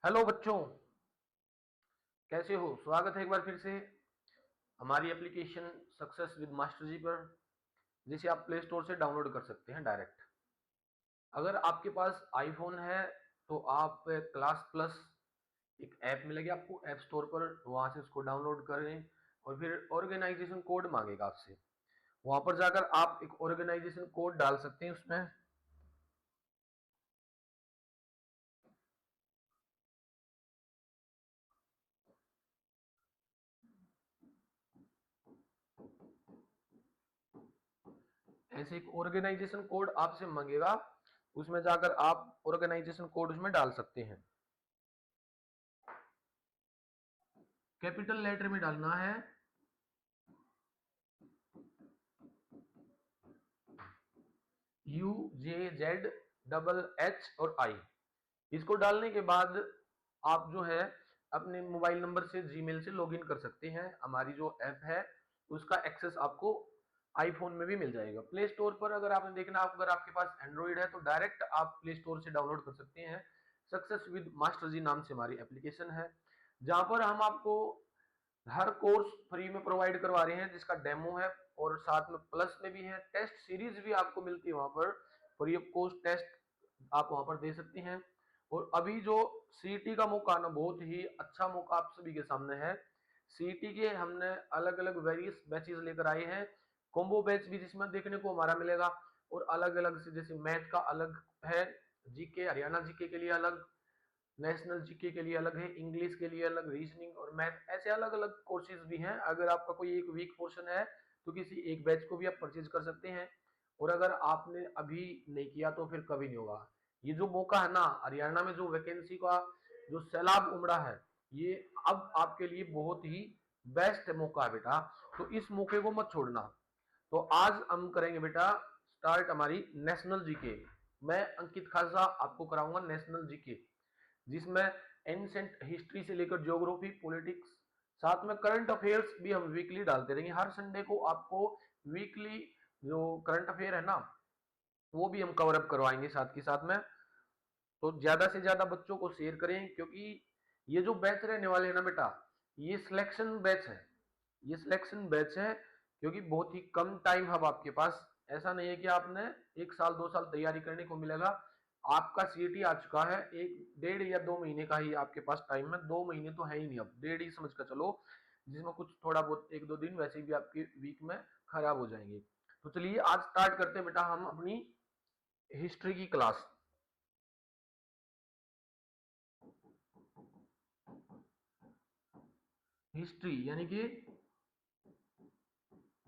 Hello बच्चों, कैसे हो? स्वागत है एक बार फिर से हमारी एप्लीकेशन सक्सेस विद मास्टर जी पर, जिसे आप प्ले स्टोर से डाउनलोड कर सकते हैं डायरेक्ट। अगर आपके पास आईफोन है तो आप क्लास प्लस एक ऐप मिलेगी आपको ऐप स्टोर पर, वहां से उसको डाउनलोड करें और फिर ऑर्गेनाइजेशन कोड मांगेगा आपसे। वहां पर जाकर आप एक ऑर्गेनाइजेशन कोड डाल सकते हैं उसमें। ऐसे एक ऑर्गेनाइजेशन कोड आपसे मांगेगा, उसमें जाकर आप ऑर्गेनाइजेशन कोड उसमें डाल सकते हैं। कैपिटल लेटर में डालना है, UJZ और आई। इसको डालने के बाद आप जो है अपने मोबाइल नंबर से जीमेल से लॉगिन कर सकते हैं। हमारी जो ऐप है उसका एक्सेस आपको आईफोन में भी मिल जाएगा। प्ले स्टोर पर अगर आपने देखना, अगर आपके पास एंड्रॉइड है तो डायरेक्ट आप प्ले स्टोर से डाउनलोड कर सकते हैं। सक्सेस विद मास्टर जी नाम से हमारी एप्लीकेशन है, जहां पर हम आपको हर कोर्स फ्री में प्रोवाइड करवा रहे हैं, जिसका डेमो है और साथ में प्लस में भी है। टेस्ट सीरीज भी आपको मिलती है वहां पर, फ्री ऑफ कॉस्ट टेस्ट आप वहां पर दे सकते हैं। और अभी जो सीईटी का मौका ना, बहुत ही अच्छा मौका आप सभी के सामने है। सीईटी के हमने अलग अलग वेरियस बैचेस लेकर आए हैं, कॉम्बो बैच भी जिसमें देखने को हमारा मिलेगा, और अलग अलग से जैसे मैथ का अलग है, जीके हरियाणा जीके के लिए अलग, नेशनल जीके के लिए अलग है, इंग्लिश के लिए अलग, रीजनिंग और मैथ, ऐसे अलग अलग कोर्सेज भी हैं। अगर आपका कोई एक वीक पोर्शन है तो किसी एक बैच को भी आप परचेज कर सकते हैं। और अगर आपने अभी नहीं किया तो फिर कभी नहीं होगा। ये जो मौका है ना, हरियाणा में जो वैकेंसी का जो सैलाब उमड़ा है, ये अब आपके लिए बहुत ही बेस्ट मौका है बेटा। तो इस मौके को मत छोड़ना। तो आज हम करेंगे बेटा स्टार्ट हमारी नेशनल जीके। मैं अंकित खासा आपको कराऊंगा नेशनल जीके, जिसमें एंसेंट हिस्ट्री से लेकर ज्योग्राफी, पॉलिटिक्स, साथ में करंट अफेयर्स भी हम वीकली डालते रहेंगे। हर संडे को आपको वीकली जो करंट अफेयर है ना, वो भी हम कवर अप करवाएंगे साथ के साथ में। तो ज्यादा से ज्यादा बच्चों को शेयर करें, क्योंकि ये जो बैच रहने वाले हैं ना बेटा, ये सिलेक्शन बैच है। ये सिलेक्शन बैच है क्योंकि बहुत ही कम टाइम अब आपके पास। ऐसा नहीं है कि आपने एक साल दो साल तैयारी करने को मिलेगा। आपका सीईटी आ चुका है, एक डेढ़ या 2 महीने का ही आपके पास टाइम है। 2 महीने तो है ही नहीं, अब डेढ़ ही समझ कर चलो, जिसमें कुछ थोड़ा बहुत एक दो दिन वैसे भी आपके वीक में खराब हो जाएंगे। तो चलिए आज स्टार्ट करते हैं बेटा हम अपनी हिस्ट्री की क्लास। हिस्ट्री यानी कि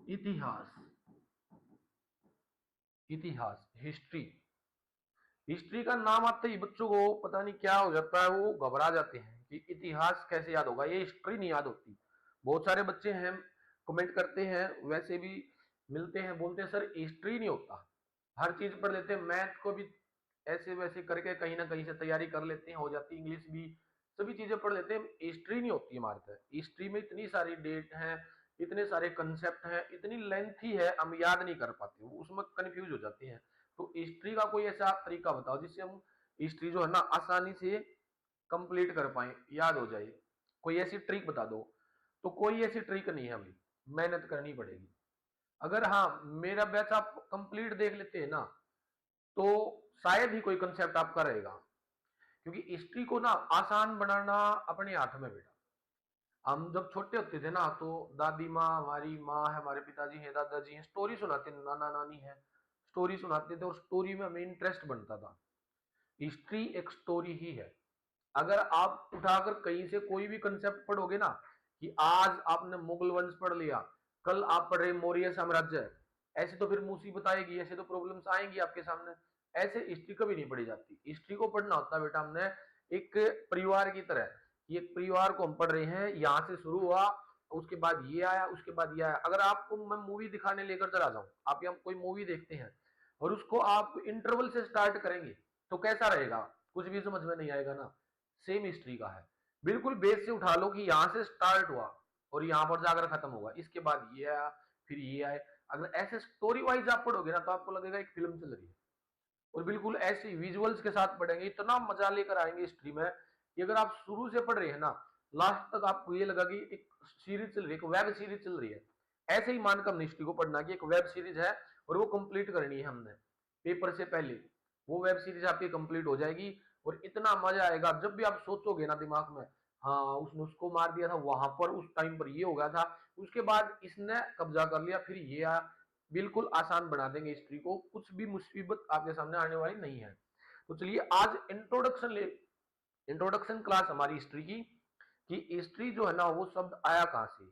इतिहास। इतिहास हिस्ट्री। हिस्ट्री का नाम आते ही बच्चों को पता नहीं क्या हो जाता है, वो घबरा जाते हैं कि इतिहास कैसे याद होगा, ये हिस्ट्री नहीं याद होती। बहुत सारे बच्चे हैं कमेंट करते हैं, वैसे भी मिलते हैं, बोलते हैं सर हिस्ट्री नहीं होता। हर चीज पढ़ लेते हैं, मैथ को भी ऐसे वैसे करके कहीं ना कहीं से तैयारी कर लेते हैं, हो जाती है, इंग्लिश भी सभी चीजें पढ़ लेते हैं। हिस्ट्री नहीं होती हमारे तक। हिस्ट्री में इतनी सारी डेट हैं, इतने सारे कंसेप्ट हैं, इतनी लेंथी है, हम याद नहीं कर पाते, उसमें कंफ्यूज हो जाते हैं। तो हिस्ट्री का कोई ऐसा तरीका बताओ जिससे हम हिस्ट्री जो है ना आसानी से कंप्लीट कर पाए, याद हो जाए। कोई ऐसी ट्रिक बता दो। तो कोई ऐसी ट्रिक नहीं है, अभी मेहनत करनी पड़ेगी। अगर हाँ मेरा बैच आप कंप्लीट देख लेते हैं ना, तो शायद ही कोई कंसेप्ट आपका रहेगा। क्योंकि हिस्ट्री को ना आसान बनाना अपने हाथ में बेटा। हम जब छोटे होते थे ना, तो दादी माँ, हमारी माँ है, हमारे पिताजी हैं, दादाजी हैं, स्टोरी सुनाते, नाना नानी है, स्टोरी सुनाते थे और स्टोरी में हमें इंटरेस्ट बनता था। हिस्ट्री एक स्टोरी ही है। अगर आप उठाकर कहीं से कोई भी कंसेप्ट पढ़ोगे ना, कि आज आपने मुगल वंश पढ़ लिया, कल आप पढ़ रहे मौर्य साम्राज्य, ऐसे तो फिर मुसीबत आएगी, ऐसे तो प्रॉब्लम्स आएंगी आपके सामने। ऐसे हिस्ट्री कभी नहीं पढ़ी जाती। हिस्ट्री को पढ़ना होता है बेटा हमने एक परिवार की तरह। ये परिवार को हम पढ़ रहे हैं, यहाँ से शुरू हुआ, उसके बाद ये आया, उसके बाद ये आया। अगर आपको मैं मूवी दिखाने लेकर चला जाऊं, आप यहाँ कोई मूवी देखते हैं और उसको आप इंटरवल से स्टार्ट करेंगे तो कैसा रहेगा? कुछ भी समझ में नहीं आएगा ना। सेम हिस्ट्री का है, बिल्कुल बेस से उठा लो कि यहां से स्टार्ट हुआ और यहां पर जाकर खत्म होगा, इसके बाद ये आया, फिर ये आए। अगर ऐसे स्टोरी वाइज आप पढ़ोगे ना, तो आपको लगेगा एक फिल्म चल रही है। और बिल्कुल ऐसे विजुअल्स के साथ पढ़ेंगे, इतना मजा लेकर आएंगे हिस्ट्री में कि अगर आप शुरू से पढ़ रहे हैं ना, लास्ट तक आपको ये लगा कि एक सीरीज चल रही है, एक वेब सीरीज चल रही है। ऐसे ही मानकर हमने हिस्ट्री को पढ़ना कि एक वेब सीरीज है और वो कंप्लीट करनी है हमने पेपर से पहले। वो वेब सीरीज आपकी कंप्लीट हो जाएगी और इतना मजा आएगा जब भी आप सोचोगे ना दिमाग में, हाँ उसने उसको मार दिया था वहां पर, उस टाइम पर ये हो गया था, उसके बाद इसने कब्जा कर लिया, फिर ये आया। बिल्कुल आसान बना देंगे हिस्ट्री को, कुछ भी मुसीबत आपके सामने आने वाली नहीं है। तो चलिए आज इंट्रोडक्शन क्लास हमारी हिस्ट्री की, कि हिस्ट्री जो है ना वो शब्द आया कहां से।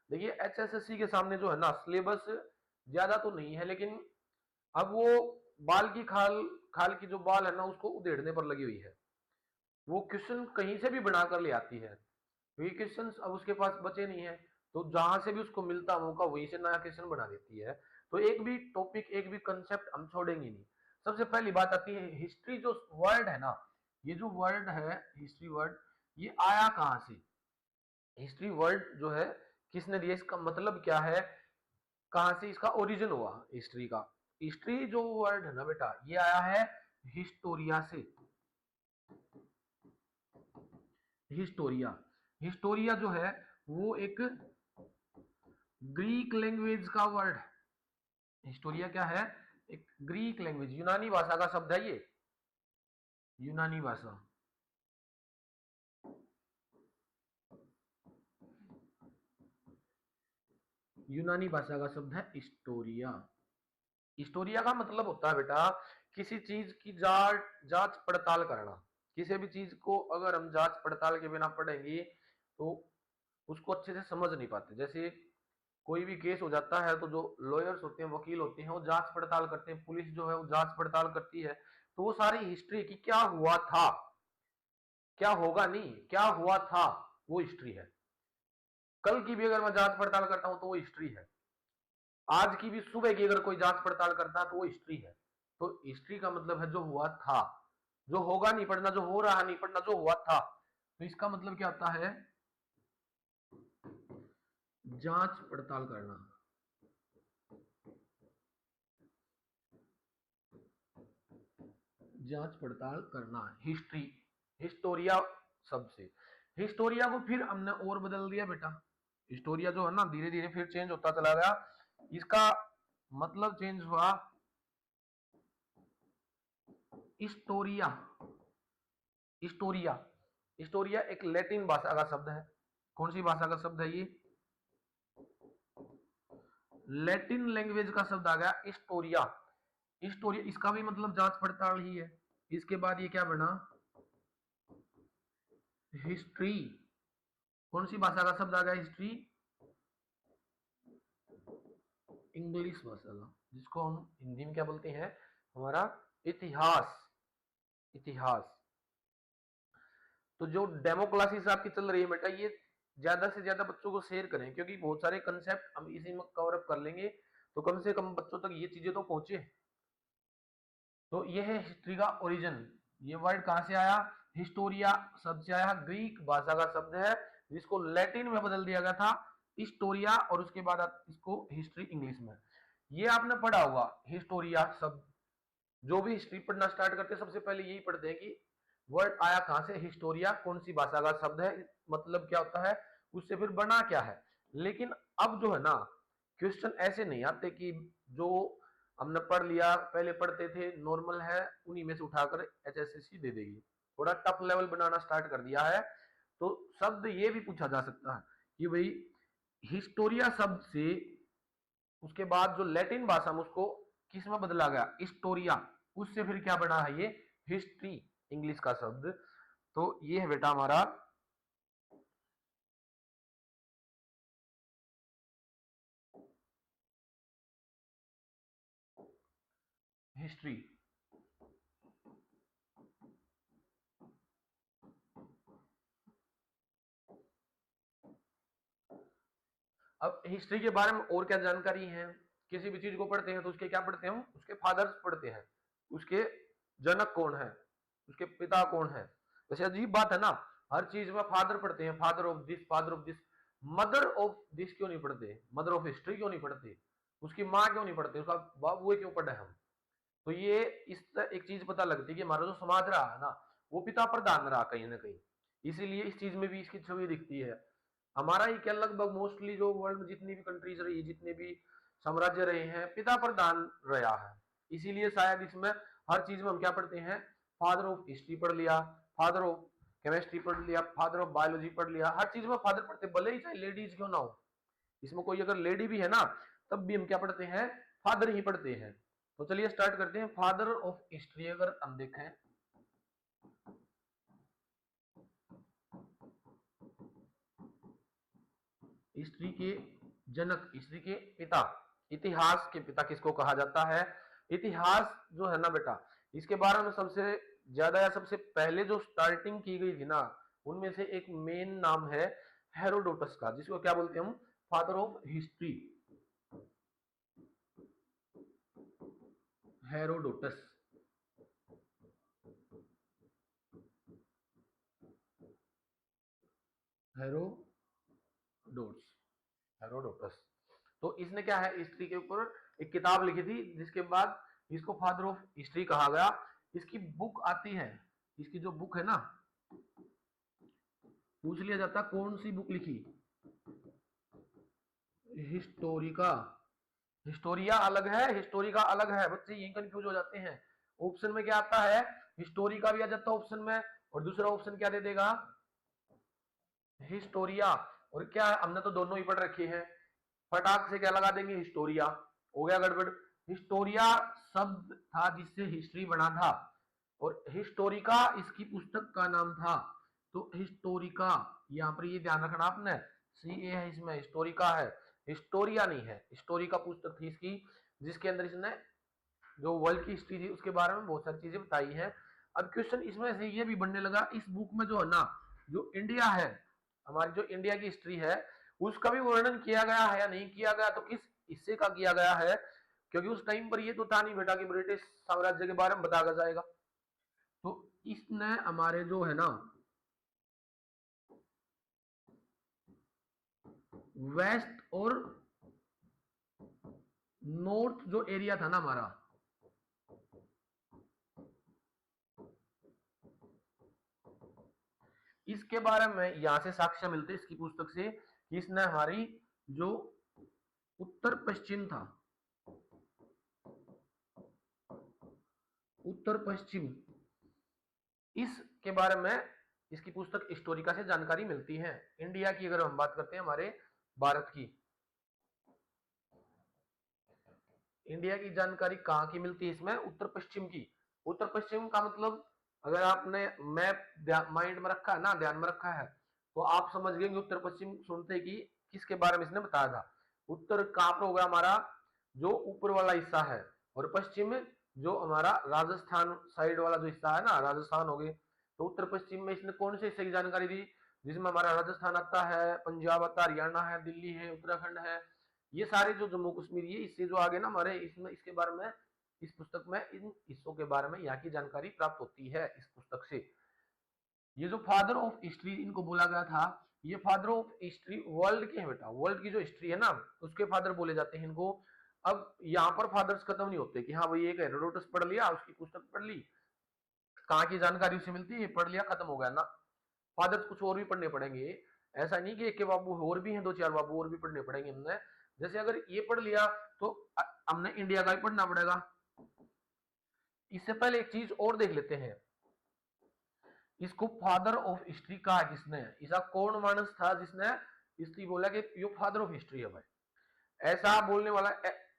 देखिए एचएसएससी के सामने जो है ना सिलेबस ज्यादा तो नहीं है, लेकिन अब वो बाल की खाल खाल की जो बाल है ना उसको उधेड़ने पर लगी हुई है। वो क्वेश्चन कहीं से भी बनाकर ले आती है, क्योंकि क्वेश्चन अब उसके पास बचे नहीं है, तो जहां से भी उसको मिलता मौका वहीं से नया क्वेश्चन बना देती है। तो एक भी टॉपिक एक भी कंसेप्ट हम छोड़ेंगे नहीं। सबसे पहली बात आती है हिस्ट्री जो वर्ड है ना, ये जो वर्ड है हिस्ट्री वर्ड, ये आया कहां से। हिस्ट्री वर्ड जो है किसने दिया, इसका मतलब क्या है, कहां से इसका ओरिजिन हुआ हिस्ट्री का। हिस्ट्री जो वर्ड है ना बेटा, ये आया है हिस्टोरिया से। हिस्टोरिया, हिस्टोरिया जो है वो एक ग्रीक लैंग्वेज का वर्ड है। हिस्टोरिया क्या है, एक ग्रीक लैंग्वेज, यूनानी भाषा का शब्द है ये, यूनानी भाषा। यूनानी भाषा का शब्द है हिस्टोरिया। हिस्टोरिया का मतलब होता है बेटा किसी चीज की जांच पड़ताल करना। किसी भी चीज को अगर हम जांच पड़ताल के बिना पढ़ेंगे तो उसको अच्छे से समझ नहीं पाते। जैसे कोई भी केस हो जाता है तो जो लॉयर्स होते हैं, वकील होते हैं, वो जांच पड़ताल करते हैं, पुलिस जो है वो जांच पड़ताल करती है। तो वो सारी हिस्ट्री की क्या हुआ था, क्या होगा नहीं, क्या हुआ था, वो हिस्ट्री है। कल की भी अगर मैं जांच पड़ताल करता हूं तो वो हिस्ट्री है। आज की भी सुबह की अगर कोई जांच पड़ताल करता है तो वो हिस्ट्री है। तो हिस्ट्री का मतलब है जो हुआ था, जो होगा नहीं पढ़ना, जो हो रहा नहीं पढ़ना, जो हुआ था। तो इसका मतलब क्या होता है, जांच पड़ताल करना। जांच पड़ताल करना हिस्ट्री, हिस्टोरिया शब्द से। हिस्टोरिया को फिर हमने और बदल दिया बेटा। हिस्टोरिया जो है ना धीरे धीरे फिर चेंज होता चला गया, इसका मतलब चेंज हुआ हिस्टोरिया। हिस्टोरिया, हिस्टोरिया एक लैटिन भाषा का शब्द है। कौन सी भाषा का शब्द है ये, लैटिन लैंग्वेज का शब्द आ गया हिस्टोरिया। हिस्टोरिया इसका भी मतलब जांच पड़ताल ही है। इसके बाद ये क्या बना, हिस्ट्री। कौन सी भाषा का शब्द आ गया हिस्ट्री, इंग्लिश भाषा का, जिसको हम हिंदी में क्या बोलते हैं, हमारा इतिहास। इतिहास। तो जो डेमो क्लासेस आपकी चल रही है बेटा, ये ज्यादा से ज्यादा बच्चों को शेयर करें, क्योंकि बहुत सारे कंसेप्ट हम इसी में कवर अप कर लेंगे, तो कम से कम बच्चों तक ये चीजें तो पहुंचे। तो ये है हिस्ट्री का ओरिजिन। ये वर्ड कहां से आया, हिस्टोरिया शब्द से आया, ग्रीक भाषा का शब्द है, जिसको लैटिन में बदल दिया गया था हिस्टोरिया, और उसके बाद इसको हिस्ट्री इंग्लिश में। ये आपने पढ़ा होगा हिस्टोरिया शब्द। जो भी हिस्ट्री पढ़ना स्टार्ट करते हैं सबसे पहले यही पढ़ते हैं कि वर्ड आया कहां से, हिस्टोरिया कौन सी भाषा का शब्द है, मतलब क्या होता है, उससे फिर बना क्या है। लेकिन अब जो है ना क्वेश्चन ऐसे नहीं आते कि जो हमने पढ़ लिया, पहले पढ़ते थे नॉर्मल है, उन्हीं में से उठाकर एचएसएससी दे देगी। थोड़ा टफ लेवल बनाना स्टार्ट कर दिया है। तो शब्द ये भी पूछा जा सकता है कि भाई हिस्टोरिया शब्द से उसके बाद जो लैटिन भाषा में उसको किस में बदला गया, हिस्टोरिया, उससे फिर क्या बना है ये हिस्ट्री इंग्लिश का शब्द। तो ये है बेटा हमारा हिस्ट्री। अब हिस्ट्री के बारे में और क्या जानकारी है, किसी भी चीज को पढ़ते हैं तो उसके क्या पढ़ते हैं हम, उसके फादर्स पढ़ते हैं, उसके जनक कौन है, उसके पिता कौन है। वैसे अजीब बात है ना, हर चीज में फादर पढ़ते हैं, father of this, father of this, mother of this क्यों नहीं पढ़ते, मदर ऑफ हिस्ट्री क्यों नहीं पढ़ते, उसकी माँ क्यों नहीं पढ़ते, उसका बाबू क्यों पढ़े हम। तो ये इस एक चीज पता लगती है कि हमारा जो समाज रहा है ना वो पिता प्रधान रहा कहीं ना कहीं। इसीलिए इस चीज में भी इसकी छवि दिखती है। हमारा ही क्या, लगभग मोस्टली जो वर्ल्ड में जितनी भी कंट्रीज रही, जितने भी साम्राज्य रहे हैं, पिता प्रधान रहा है। इसीलिए शायद इसमें हर चीज में हम क्या पढ़ते हैं, फादर ऑफ हिस्ट्री पढ़ लिया, फादर ऑफ केमिस्ट्री पढ़ लिया, फादर ऑफ बायोलॉजी पढ़ लिया, हर चीज में फादर पढ़ते, भले ही चाहे लेडीज क्यों ना हो। इसमें कोई अगर लेडी भी है ना, तब भी हम क्या पढ़ते हैं, फादर ही पढ़ते हैं। तो चलिए स्टार्ट करते हैं। फादर ऑफ हिस्ट्री अगर हम देखें, हिस्ट्री के जनक, हिस्ट्री के पिता, इतिहास के पिता किसको कहा जाता है? इतिहास जो है ना बेटा, इसके बारे में सबसे ज्यादा या सबसे पहले जो स्टार्टिंग की गई थी ना, उनमें से एक मेन नाम है हेरोडोटस का, जिसको क्या बोलते हैं हम, father of history, Herodotus. Herodotus, Herodotus. तो इसने क्या है, हिस्ट्री के ऊपर एक किताब लिखी थी, जिसके बाद इसको फादर ऑफ हिस्ट्री कहा गया। इसकी बुक आती है, इसकी जो बुक है ना, पूछ लिया जाता कौन सी बुक लिखी, हिस्टोरिका। हिस्टोरिया अलग है, हिस्टोरिका अलग है, बच्चे यही कंफ्यूज हो जाते हैं। ऑप्शन में क्या आता है, हिस्टोरिका भी आ जाता है ऑप्शन में, और दूसरा ऑप्शन क्या दे देगा, हिस्टोरिया। और क्या है, हमने तो दोनों ही पढ़ रखे हैं, फटाक से क्या लगा देंगे, हिस्टोरिया। हो गया गड़बड़। हिस्टोरिया शब्द था जिससे हिस्ट्री बना था, और हिस्टोरिका इसकी पुस्तक का नाम था। तो हिस्टोरिका, यहाँ पर ये ध्यान रखना आपने, सी ए है इसमें, हिस्टोरिका है, हिस्टोरिया नहीं है। हिस्टोरिका पुस्तक थी इसकी, जिसके अंदर इसने जो वर्ल्ड की हिस्ट्री थी उसके बारे में बहुत सारी चीजें बताई है। अब क्वेश्चन इसमें से ये भी बनने लगा, इस बुक में जो है ना, जो इंडिया है, हमारी जो इंडिया की हिस्ट्री है, उसका भी वर्णन किया गया है या नहीं किया गया, तो किस हिस्से का किया गया है, क्योंकि उस टाइम पर ये तो था नहीं बेटा कि ब्रिटिश साम्राज्य के बारे में बताया जाएगा। तो इसने हमारे जो है ना, वेस्ट और नॉर्थ जो एरिया था ना हमारा, इसके बारे में यहां से साक्ष्य मिलते इसकी पुस्तक से, कि इसने हमारी जो उत्तर पश्चिम था, उत्तर पश्चिम, इसके बारे में इसकी पुस्तक हिस्टोरिका से जानकारी मिलती है। इंडिया की अगर हम बात करते हैं, हमारे भारत की, इंडिया की जानकारी कहाँ की मिलती है इसमें, उत्तर पश्चिम की। उत्तर पश्चिम का मतलब, अगर आपने मैप माइंड में रखा है ना, ध्यान में रखा है, तो आप समझ गए कि उत्तर पश्चिम सुनते कि किसके बारे में इसने बताया था। उत्तर कहाँ पर होगा हमारा, जो ऊपर वाला हिस्सा है, और पश्चिम जो हमारा राजस्थान साइड वाला जो हिस्सा है ना, राजस्थान हो गए। तो उत्तर पश्चिम में इसने कौन से हिस्से की जानकारी दी, जिसमें हमारा राजस्थान आता है, पंजाब आता है, हरियाणा है, दिल्ली है, उत्तराखंड है, ये सारे जो जम्मू कश्मीर, ये इससे जो आगे ना हमारे, इसमें इसके बारे में, इस पुस्तक में इन हिस्सों के बारे में यहाँ की जानकारी प्राप्त होती है इस पुस्तक से। ये जो फादर ऑफ हिस्ट्री इनको बोला गया था, ये फादर ऑफ हिस्ट्री वर्ल्ड के हैं बेटा, वर्ल्ड की जो हिस्ट्री है ना, उसके फादर बोले जाते हैं इनको। अब यहाँ पर फादर्स खत्म नहीं होते कि हाँ भाई एक हेरोडोटस पढ़ लिया, उसकी पुस्तक पढ़ ली, कहाँ की जानकारी उसे मिलती है, पढ़ लिया, खत्म हो गया ना। फादर्स कुछ और भी पढ़ने पड़ेंगे, ऐसा नहीं कि एक के बाबू और भी हैं, दो चार बाबू और भी पढ़ने पड़ेंगे हमने। जैसे अगर ये पढ़ लिया, तो हमने इंडिया का ही पढ़ना पड़ेगा। इससे पहले एक चीज और देख लेते हैं, इसको फादर ऑफ हिस्ट्री कहा किसने, ऐसा कौन मानस था जिसने हिस्ट्री बोला कि ये फादर ऑफ हिस्ट्री है भाई। ऐसा बोलने वाला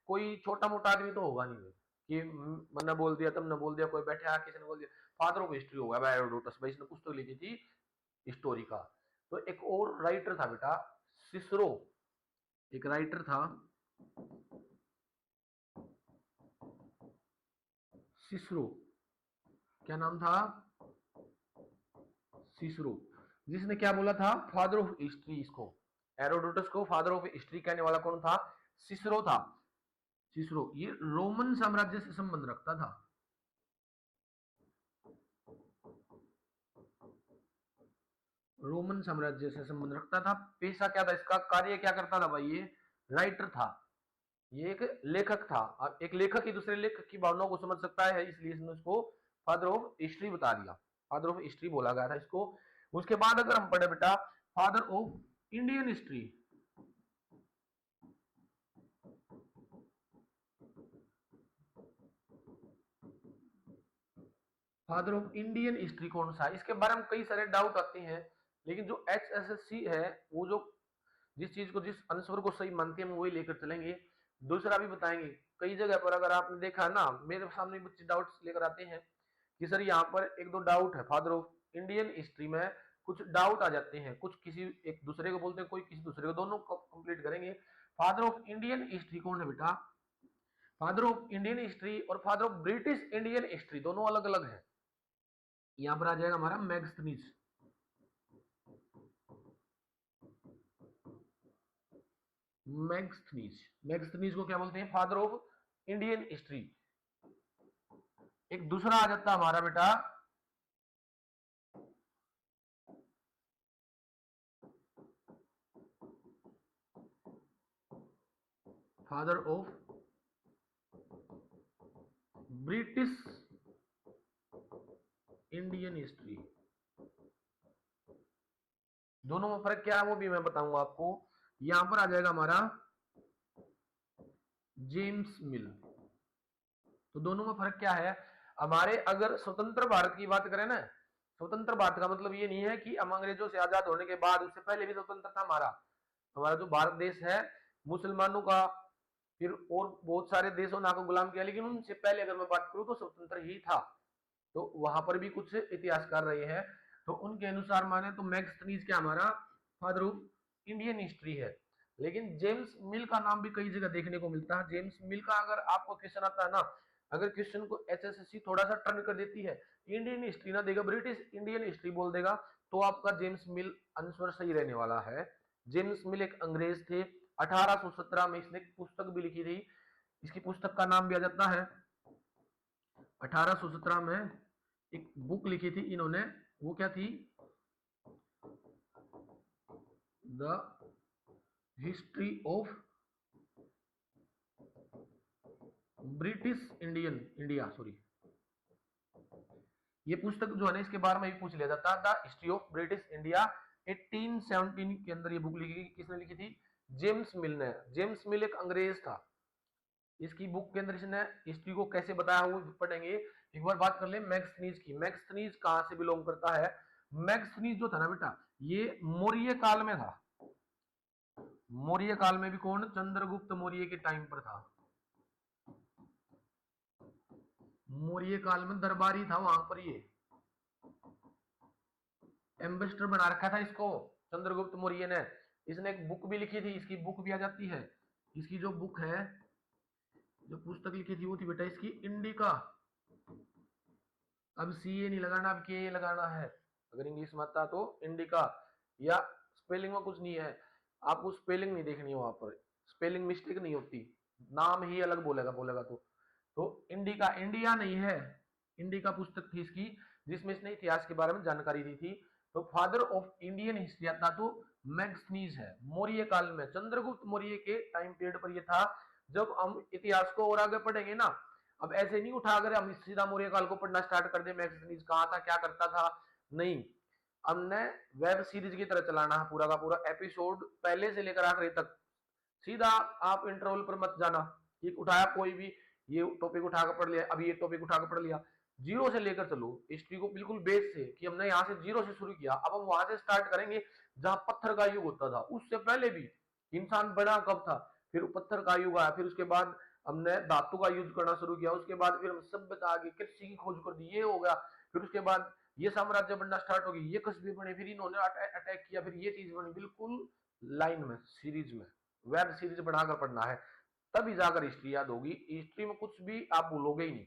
कोई छोटा मोटा आदमी तो होगा नहीं कि मैंने बोल दिया, तुमने बोल दिया, कोई बैठा किसी ने बोल दिया, फादर ऑफ हिस्ट्री होगा भाई हेरोडोटस भाई, इसने पुस्तक लिखी थी हिस्टोरी का। तो एक और राइटर था बेटा, सिसरो, एक राइटर था, सिसरो, क्या नाम था, सिसरो, जिसने क्या बोला था, फादर ऑफ हिस्ट्री। इसको हेरोडोटस को फादर ऑफ हिस्ट्री कहने वाला कौन था, सिसरो था। सिसरो ये रोमन साम्राज्य से संबंध रखता था, रोमन साम्राज्य से संबंध रखता था। पेशा क्या था इसका, कार्य क्या करता था भाई, ये राइटर था, ये एक लेखक था। अब एक लेखक ही दूसरे लेखक की भावनाओं को समझ सकता है, इसलिए इसने उसको फादर ऑफ हिस्ट्री बता दिया, फादर ऑफ हिस्ट्री बोला गया था इसको। उसके बाद अगर हम पढ़े बेटा father of Indian history, father of Indian history कौन सा है, इसके बारे में कई सारे डाउट आते हैं, लेकिन जो HSSC है वो जो जिस चीज को जिस आंसर को सही मानती है हम वही लेकर चलेंगे। दूसरा भी बताएंगे, कई जगह पर अगर आपने देखा ना, मेरे सामने बच्चे डाउट्स लेकर आते हैं कि सर यहाँ पर एक दो डाउट है फादर ऑफ इंडियन हिस्ट्री में, कुछ डाउट आ जाते हैं, कुछ किसी एक दूसरे को बोलते हैं, कोई किसी दूसरे को, दोनों को कंप्लीट करेंगे। फादर ऑफ इंडियन हिस्ट्री कौन है बेटा, फादर ऑफ इंडियन हिस्ट्री और father of British Indian history दोनों अलग अलग है। यहां पर आ जाएगा हमारा मैगस्थनीज, मैगस्थनीज, मैगस्थनीज को क्या बोलते हैं, फादर ऑफ इंडियन हिस्ट्री। एक दूसरा आ जाता हमारा बेटा father of British Indian history. दोनों में फर्क क्या है वो भी मैं बताऊंगा आपको। यहां पर आ जाएगा हमारा जेम्स मिल। तो दोनों में फर्क क्या है, हमारे अगर स्वतंत्र भारत की बात करें ना, स्वतंत्र भारत का मतलब ये नहीं है कि हम अंग्रेजों से आजाद होने के बाद, उससे पहले भी स्वतंत्र था हमारा, हमारा जो भारत देश है मुसलमानों का, फिर और बहुत सारे देशों ने आपको गुलाम किया, लेकिन उनसे पहले अगर मैं बात करूं तो स्वतंत्र ही था। तो वहां पर भी कुछ इतिहासकार रहे हैं, तो उनके अनुसार माने तो मैगस्थनीज क्या हमारा फादर ऑफ इंडियन हिस्ट्री है। लेकिन जेम्स मिल का नाम भी कई जगह देखने को मिलता है। जेम्स मिल का अगर आपको क्वेश्चन आता है ना, अगर क्वेश्चन को HSSC थोड़ा सा टर्न कर देती है, इंडियन हिस्ट्री ना देगा, ब्रिटिश इंडियन हिस्ट्री बोल देगा, तो आपका जेम्स मिल आंसर सही रहने वाला है। जेम्स मिल एक अंग्रेज थे, 1817 में इसने पुस्तक भी लिखी थी, इसकी पुस्तक का नाम भी आ जाता है, 1817 में एक बुक लिखी थी इन्होंने, वो क्या थी, the history of British Indian India, sorry, ये पुस्तक जो है ना इसके बारे में भी पूछ लिया जाता है, the history of British India 1817 के अंदर ये बुक लिखी, किसने लिखी थी, जेम्स मिल ने। जेम्स मिल एक अंग्रेज था, इसकी बुक के अंदर इसने हिस्ट्री को कैसे बताया वो पढ़ेंगे। एक बार बात कर ले मैगस्थनीज की, मैगस्थनीज कहां से बिलोंग करता है, मैगस्थनीज जो था ना बेटा ये मौर्य काल में था, मौर्य काल में भी कौन, चंद्रगुप्त मौर्य के टाइम पर था, मौर्य काल में दरबारी था वहां पर, ये एम्बेसडर बना रखा था इसको चंद्रगुप्त मौर्य ने। इसने एक बुक भी लिखी थी, इसकी बुक भी आ जाती है, इसकी जो बुक है, जो पुस्तक लिखी थी वो थी बेटा इसकी इंडिका। अब CA नहीं लगाना, अब के लगाना है, अगर इंग्लिश में आता तो इंडिका, या स्पेलिंग में कुछ नहीं है, आपको स्पेलिंग नहीं देखनी है, वहां पर स्पेलिंग मिस्टेक नहीं होती, नाम ही अलग बोलेगा बोलेगा तो इंडिका, इंडिया नहीं है, इंडिका पुस्तक थी इसकी, जिसमें इसने इतिहास के बारे में जानकारी दी थी। तो फादर ऑफ इंडियन हिस्ट्री आता तो मैगस्थनीज है, मौर्य काल में चंद्रगुप्त मौर्य के टाइम पीरियड पर यह था। जब हम इतिहास को और आगे पढ़ेंगे ना, अब ऐसे नहीं उठा अगर हम सीधा मौर्य काल को पढ़ना स्टार्ट कर दे, मैगस्थनीज कहाँ था क्या करता था, नहीं, हमने वेब सीरीज की तरह चलाना है, पूरा का पूरा एपिसोड पहले से लेकर आखिरी तक, सीधा आप इंटरवल पर मत जाना, एक उठाया कोई भी ये टॉपिक उठाकर पढ़ लिया, अभी ये टॉपिक उठाकर पढ़ लिया, जीरो से लेकर चलो हिस्ट्री को, बिल्कुल बेस से, कि हमने यहाँ से जीरो से शुरू किया, अब हम वहां से स्टार्ट करेंगे जहां पत्थर का युग होता था, उससे पहले भी इंसान बना कब था, फिर पत्थर का युग आया, फिर उसके बाद हमने धातु का यूज करना शुरू किया, उसके बाद फिर हम सभ्यता आ गई, कृषि की खोज कर दी, ये हो गया, फिर उसके बाद ये साम्राज्य बनना स्टार्ट हो गई, ये कस्बे बने, फिर इन्होंने अटैक किया, फिर ये चीज बनी, बिल्कुल लाइन में सीरीज में वेब सीरीज बनाकर पढ़ना है, तभी जाकर हिस्ट्री याद होगी। हिस्ट्री में कुछ भी आप भूलोगे ही नहीं,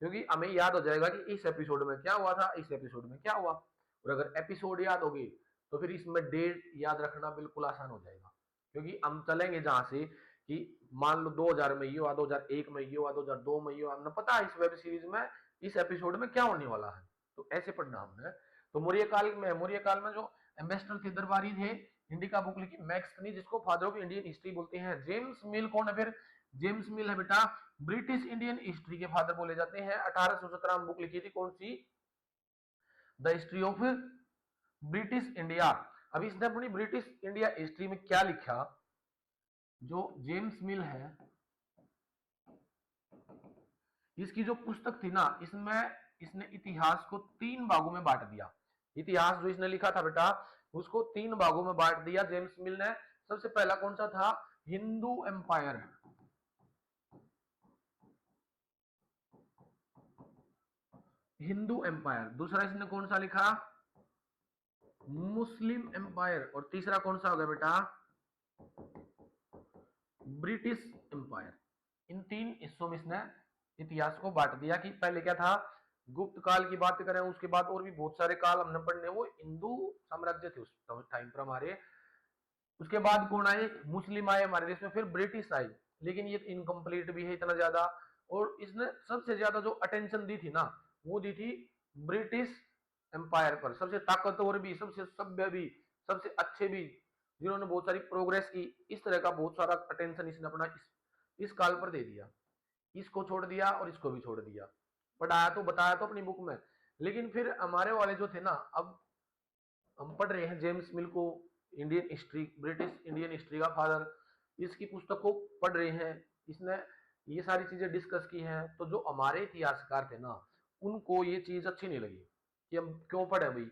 क्योंकि हमें याद हो जाएगा कि इस एपिसोड में क्या हुआ था, इस एपिसोड में क्या हुआ, और अगर एपिसोड याद होगी तो फिर इसमें डेट याद रखना बिल्कुल आसान हो जाएगा, क्योंकि हम चलेंगे जहां से कि मान लो 2000 में ये हुआ, 2001 में ये हुआ, 2002 में ये हुआ, हमने पता है इस वेब सीरीज में इस एपिसोड में क्या होने वाला है, तो ऐसे पढ़ना हमने। तो मौर्य काल में जो एम्बेसडर थे, दरबारी थे, इंडिका बुक लिखी मैगस्थनीज, जिसको फादर ऑफ इंडियन हिस्ट्री बोलते हैं। जेम्स मिल कौन है फिर, जेम्स मिल है बेटा ब्रिटिश इंडियन हिस्ट्री के फादर बोले जाते हैं। 1817 में बुक लिखी थी, कौन सी, the history of British India. अभी इसने अपनी ब्रिटिश इंडिया हिस्ट्री में क्या लिखा, जो जेम्स मिल है, इसकी जो पुस्तक थी ना, इसमें इसने इतिहास को 3 भागों में बांट दिया। इतिहास जो इसने लिखा था बेटा, उसको 3 भागों में बांट दिया जेम्स मिल ने। सबसे पहला कौन सा था, हिंदू एम्पायर। हिंदू एम्पायर। दूसरा इसने कौन सा लिखा, मुस्लिम एम्पायर। और तीसरा कौन सा हो गया बेटा, ब्रिटिश एम्पायर। इन 3 हिस्सों में इसने इतिहास को बांट दिया कि पहले क्या था, गुप्त काल की बात करें, उसके बाद और भी बहुत सारे काल हमने पढ़ने, वो हिंदू साम्राज्य थे उस टाइम पर हमारे। उसके बाद कौन आए, मुस्लिम आए हमारे देश में, फिर ब्रिटिश आई, लेकिन ये इनकम्प्लीट भी है इतना ज्यादा। और इसने सबसे ज्यादा जो अटेंशन दी थी ना, वो दी थी ब्रिटिश एम्पायर पर। सबसे ताकतवर भी, सबसे सभ्य भी, सबसे अच्छे भी, जिन्होंने बहुत सारी प्रोग्रेस की, इस तरह का बहुत सारा अटेंशन इसने अपना इस काल पर दे दिया। इसको छोड़ दिया और इसको भी छोड़ दिया। पढ़ाया तो बताया तो अपनी बुक में, लेकिन फिर हमारे वाले जो थे ना, अब हम पढ़ रहे हैं जेम्स मिल को, Indian history, British Indian history का फादर, इसकी पुस्तक को पढ़ रहे हैं। इसने ये सारी चीजें डिस्कस की हैं। तो जो हमारे इतिहासकार थे ना, उनको ये चीज अच्छी नहीं लगी कि हम क्यों पढ़े भाई।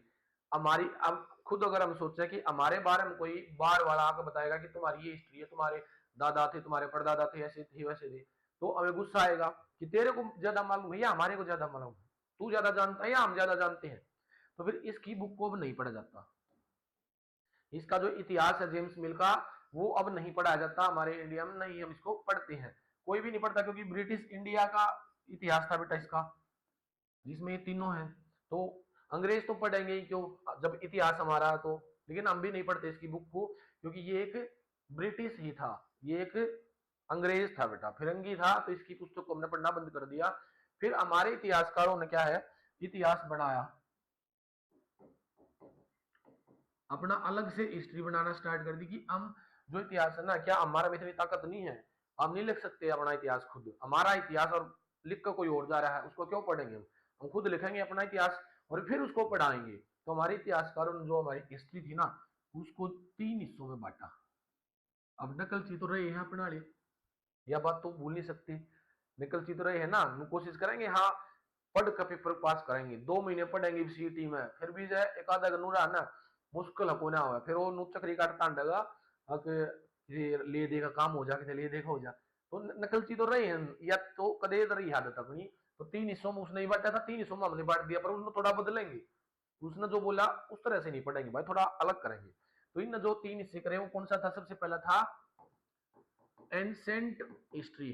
हमारी अब खुद अगर हम सोचे कि हमारे बारे में कोई बार वाला आकर बताएगा कि तुम्हारी ये हिस्ट्री है, तुम्हारे दादा थे, तुम्हारे परदादा थे, ऐसे थे वैसे थे, तो हमें गुस्सा आएगा कि तेरे को ज्यादा मालूम है या हमारे को ज्यादा मालूम है, तू ज्यादा जानता है या हम ज्यादा जानते हैं। तो फिर इसकी बुक को अब नहीं पढ़ा जाता। इसका जो इतिहास है जेम्स मिल का, वो अब नहीं पढ़ाया जाता हमारे इंडिया में, नहीं हम इसको पढ़ते हैं, कोई भी नहीं पढ़ता, क्योंकि ब्रिटिश इंडिया का इतिहास था बेटा इसका, जिसमें ये तीनों है। तो अंग्रेज तो पढ़ेंगे ही क्यों, जब इतिहास हमारा है तो। लेकिन हम भी नहीं पढ़ते इसकी बुक को, क्योंकि ये एक ब्रिटिश ही था, ये एक अंग्रेज था बेटा, फिरंगी था, तो इसकी पुस्तक को हमने पढ़ना बंद कर दिया। फिर हमारे इतिहासकारों ने क्या है, इतिहास बनाया, अपना अलग से हिस्ट्री बनाना स्टार्ट कर दी कि हम जो इतिहास है ना, क्या हमारा में इतनी ताकत नहीं है, हम नहीं लिख सकते अपना इतिहास खुद, हमारा इतिहास और लिख कर कोई और जा रहा है, उसको क्यों पढ़ेंगे हम खुद लिखेंगे अपना इतिहास और फिर उसको पढ़ाएंगे। तो हमारे इतिहासकारों ने जो हमारी हिस्ट्री थी ना, उसको 3 हिस्सों में बांटा। अब नकलची तो रहे हैं अपना लिए, यह बात तो भूल नहीं सकती, नकलची तो रहे हैं ना, कोशिश करेंगे हाँ पढ़ कर पेपर पास करेंगे, 2 महीने पढ़ेंगे सीटी में, फिर भी जो एक आधा गनूरा ना मुश्किल है कोना हुआ, फिर वो चक्री काट तांडेगा ये ले देगा काम हो जा, कि ले देखा हो जा। तो नकलची तो रहे हैं, या तो कदे रही आदत अपनी। तो 3 हिस्सों में उसने ही बांटा था, 3 हिस्सों में हमने बांट दिया, पर उसने थोड़ा बदलेंगे, उसने जो बोला उस तरह से नहीं पढ़ेंगे भाई, थोड़ा अलग करेंगे। तो इन जो 3 हिस्से करे वो कौन सा था, सबसे पहला था एंसेंट हिस्ट्री।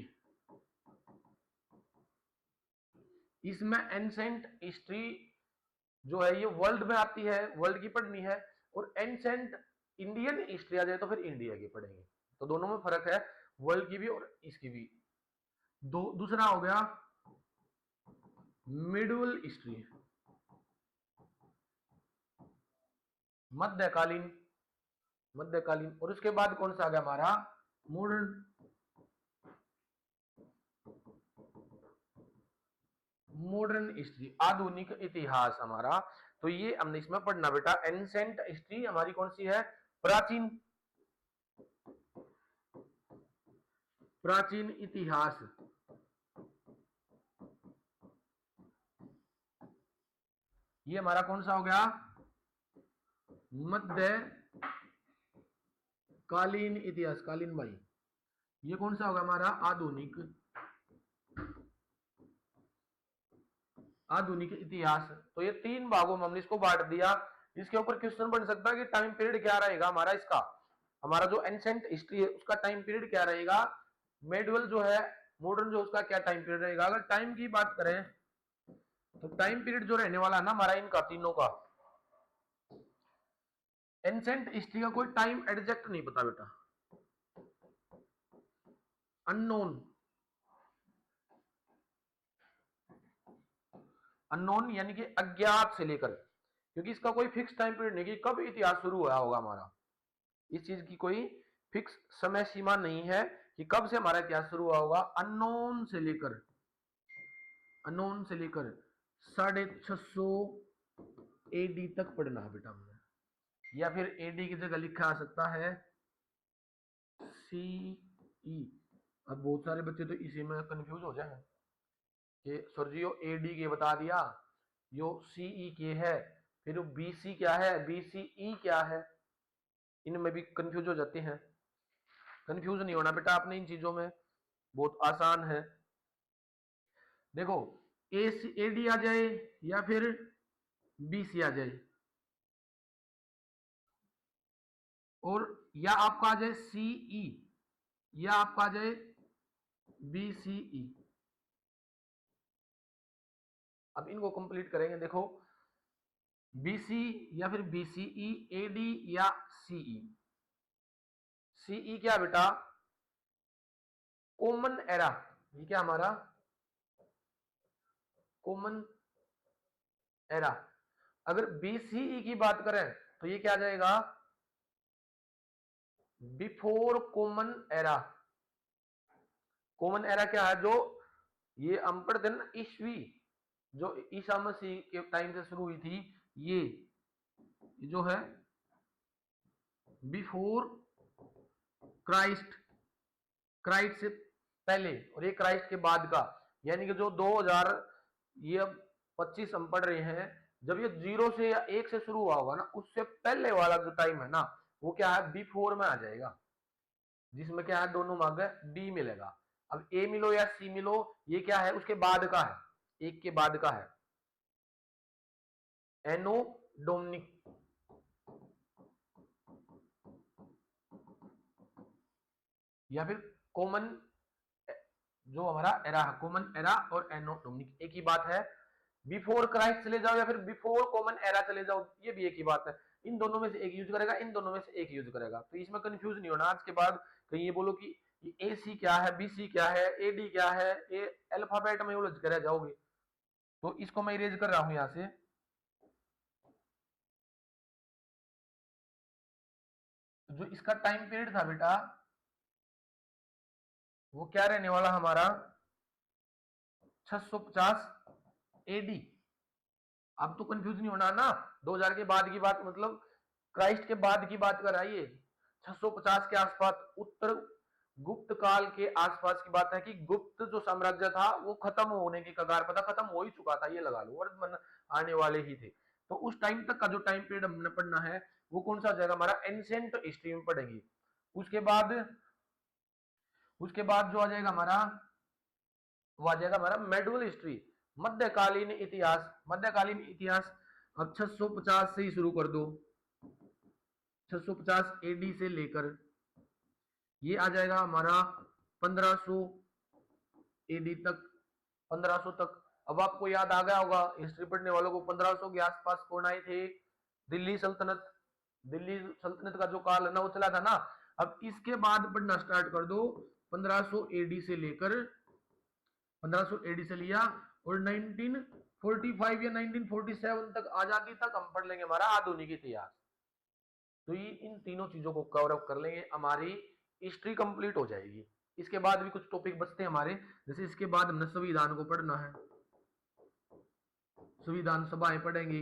इसमें एंसेंट हिस्ट्री जो है ये वर्ल्ड में आती है, वर्ल्ड की पढ़नी है, और एंसेंट इंडियन हिस्ट्री आ जाए तो फिर इंडिया की पढ़ेंगे। तो दोनों में फर्क है, वर्ल्ड की भी और इसकी भी। दूसरा हो गया मिडल हिस्ट्री, मध्यकालीन, मध्यकालीन। और उसके बाद कौन सा आ गया हमारा, मॉडर्न, मॉडर्न हिस्ट्री, आधुनिक इतिहास हमारा। तो ये हमने इसमें पढ़ना बेटा। एंसेंट हिस्ट्री हमारी कौन सी है, प्राचीन, प्राचीन इतिहास। ये हमारा कौन सा हो गया, मध्य कालीन इतिहास, कालीन भाई। ये कौन सा होगा हमारा, आधुनिक, आधुनिक इतिहास। तो ये 3 भागों में हमने इसको बांट दिया। इसके ऊपर क्वेश्चन बन सकता है कि टाइम पीरियड क्या रहेगा हमारा इसका, हमारा जो एंसेंट हिस्ट्री है उसका टाइम पीरियड क्या रहेगा, मेडुअल जो है, मॉडर्न जो उसका क्या टाइम पीरियड रहेगा। अगर टाइम की बात करें तो टाइम पीरियड जो रहने वाला है ना हमारा इनका तीनों का, एंसेंट हिस्ट्री का कोई टाइम एग्जैक्ट नहीं पता बेटा, अननोन, अननोन यानी कि अज्ञात से लेकर, क्योंकि इसका कोई फिक्स टाइम पीरियड नहीं कि कब इतिहास शुरू हुआ होगा हमारा, इस चीज की कोई फिक्स समय सीमा नहीं है कि कब से हमारा इतिहास शुरू हुआ होगा। अननोन से लेकर, अननोन से लेकर 650 एडी तक पढ़ना है बेटा हमने। या फिर एडी की जगह लिखा आ सकता है सी ई। अब बहुत सारे बच्चे तो इसी में कंफ्यूज हो जाए कि सर जी यो एडी के बता दिया, यो सीई के है, फिर बीसी क्या है, बीसीई क्या है, इनमें भी कंफ्यूज हो जाते हैं। कंफ्यूज नहीं होना बेटा आपने इन चीजों में, बहुत आसान है। देखो एडी आ जाए या फिर बीसी आ जाए, और या आपका आ जाए सीई या आपका आ जाए बीसीई। अब इनको कंप्लीट करेंगे। देखो बीसी या फिर बीसीई, एडी या सीई। सीई क्या बेटा, कॉमन एरा। ये क्या हमारा कॉमन एरा। अगर बीसीई की बात करें तो ये क्या आ जाएगा, before common era. Common era क्या है, जो ये हम पढ़ते ना ईस्वी, जो ईसा मसीह के टाइम से शुरू हुई थी, ये जो है बिफोर क्राइस्ट, क्राइस्ट से पहले, और ये क्राइस्ट के बाद का, यानी कि जो 2000 ये 25 हम पढ़ रहे हैं, जब ये 0 से या 1 से शुरू हुआ होगा ना, उससे पहले वाला जो टाइम है ना, वो क्या है बिफोर में आ जाएगा, जिसमें क्या है दोनों मांगे डी मिलेगा। अब ए मिलो या सी मिलो, ये क्या है उसके बाद का है, एक के बाद का है, एनो डोमिनिक। या फिर कॉमन, जो हमारा एरा है, कॉमन एरा और एनो डोमिनिक एक ही बात है। बिफोर क्राइस्ट चले जाओ या फिर बिफोर कॉमन एरा चले जाओ, ये भी एक ही बात है। इन दोनों में से एक यूज करेगा, इन दोनों में से एक यूज करेगा, तो इसमें कंफ्यूज नहीं होना आज के बाद कहीं ये बोलो कि ए सी क्या है, बी सी क्या है, ए डी क्या है, ए अल्फाबेट में उलझ कर जाओगे। तो इसको मैं इरेज कर रहा हूं यहां से। जो इसका टाइम पीरियड था बेटा, वो क्या रहने वाला हमारा 650 एडी। अब तो कंफ्यूज नहीं होना ना, 2000 के बाद की बात, मतलब क्राइस्ट के बाद की बात कर रही है। 650 के आसपास, उत्तर गुप्त काल के आसपास की बात है कि गुप्त जो साम्राज्य था वो खत्म होने की कगार पर था, खत्म हो ही चुका था ये लगा लो, वर्तमान आने वाले ही थे। तो उस टाइम तक का जो टाइम पीरियड हमने पढ़ना है वो कौन सा जाएगा हमारा, एंशिएंट हिस्ट्री में पढ़ेंगे। उसके बाद, उसके बाद जो आ जाएगा हमारा, वो आ जाएगा हमारा मेडुअल हिस्ट्री, मध्यकालीन इतिहास। मध्यकालीन इतिहास अब 650 से ही शुरू कर दो, 650 एडी से लेकर ये आ जाएगा हमारा 1500 एडी तक, 1500 तक। अब आपको याद आ गया होगा हिस्ट्री पढ़ने वालों को, 1500 के आसपास कौन आए थे, दिल्ली सल्तनत। दिल्ली सल्तनत का जो काल है ना वो चला था ना। अब इसके बाद पढ़ना स्टार्ट कर दो, 1500 एडी से लेकर, 1500 एडी से लिया और 1945 या 1947 तक आजादी तक हम पढ़ लेंगे हमारा आधुनिक इतिहास। तो ये इन तीनों चीजों को कवर अप कर लेंगे, हमारी हिस्ट्री कंप्लीट हो जाएगी। इसके बाद भी कुछ टॉपिक बचते हैं हमारे, जैसे इसके बाद हमने संविधान को पढ़ना है, संविधान सभाएं पढ़ेंगे,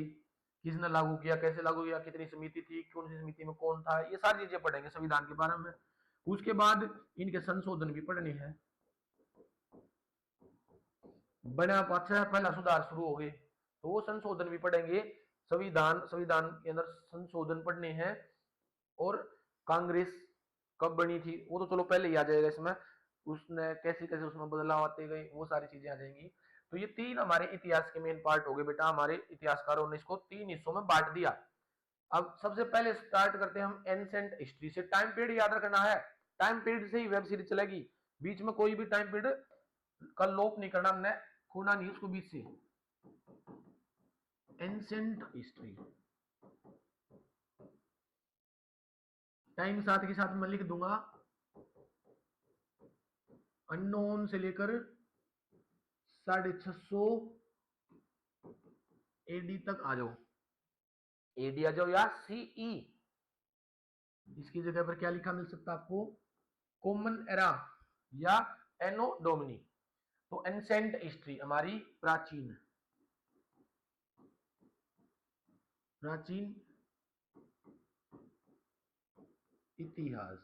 किसने लागू किया, कैसे लागू किया, कितनी समिति थी, कौन सी समिति में कौन था, ये सारी चीजें पढ़ेंगे संविधान के बारे में। उसके बाद इनके संशोधन भी पढ़ने हैं, बना पाचा पहला सुधार शुरू हो गए तो वो संशोधन भी पढ़ेंगे। संविधान, संविधान के अंदर संशोधन पढ़ने हैं, और कांग्रेस कब बनी थी वो तो चलो पहले ही आ जाएगा इसमें, उसने कैसे कैसे उसमें बदलाव आते गए वो सारी चीजें आ जाएंगी। तो ये तीन हमारे इतिहास के मेन पार्ट हो गए बेटा, हमारे इतिहासकारों ने इसको तीन हिस्सों में बांट दिया। अब सबसे पहले स्टार्ट करते हैं हम एंसेंट हिस्ट्री से। टाइम पीरियड याद रखना है, टाइम पीरियड से ही वेब सीरीज चलेगी, बीच में कोई भी टाइम पीरियड का लोप नहीं करना हमने, खोना नहीं उसको बीच से। एंसेंट हिस्ट्री, टाइम साथ के साथ मैं लिख दूंगा, अननोन से लेकर 650 एडी तक आ जाओ, एडी आ जाओ या सीई। इसकी जगह पर क्या लिखा मिल सकता है आपको, कॉमन एरा या एनो डोमिनी। तो एंसेंट हिस्ट्री हमारी प्राचीन, प्राचीन इतिहास।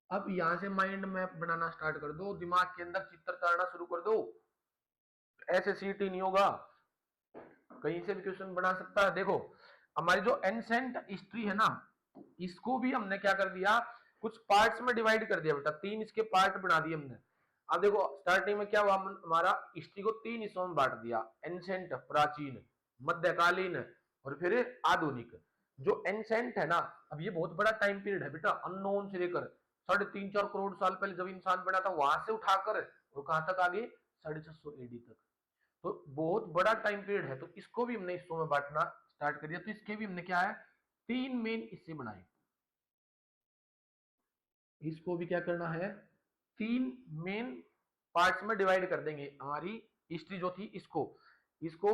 अब यहां से माइंड मैप बनाना स्टार्ट कर दो, दिमाग के अंदर चित्र चाड़ना शुरू कर दो। ऐसे सीट ही नहीं होगा, कहीं से भी क्वेश्चन बना सकता है। देखो हमारी जो एंसेंट हिस्ट्री है ना, इसको भी हमने क्या कर दिया, कुछ पार्ट्स में डिवाइड कर दिया बेटा, तीन इसके पार्ट बना दिए हमने। अब देखो स्टार्टिंग में क्या हुआ, हमारा हिस्ट्री को तीन हिस्सों में बांट दिया, एंसेंट प्राचीन, मध्यकालीन और फिर आधुनिक। जो एंसेंट है ना, अब ये बहुत बड़ा टाइम पीरियड है बेटा, अननोन से लेकर 3.5-4 करोड़ साल पहले जब इंसान बना था वहां से उठाकर और कहां तक आगे 650 एडी तक, तो बहुत बड़ा टाइम पीरियड है। तो इसको भी हमने हिस्सों में बांटना स्टार्ट कर दिया। तो इसके भी हमने क्या है, तीन मेन हिस्से बनाए। इसको भी क्या करना है, तीन मेन पार्ट्स में डिवाइड कर देंगे। हमारी हिस्ट्री जो थी इसको इसको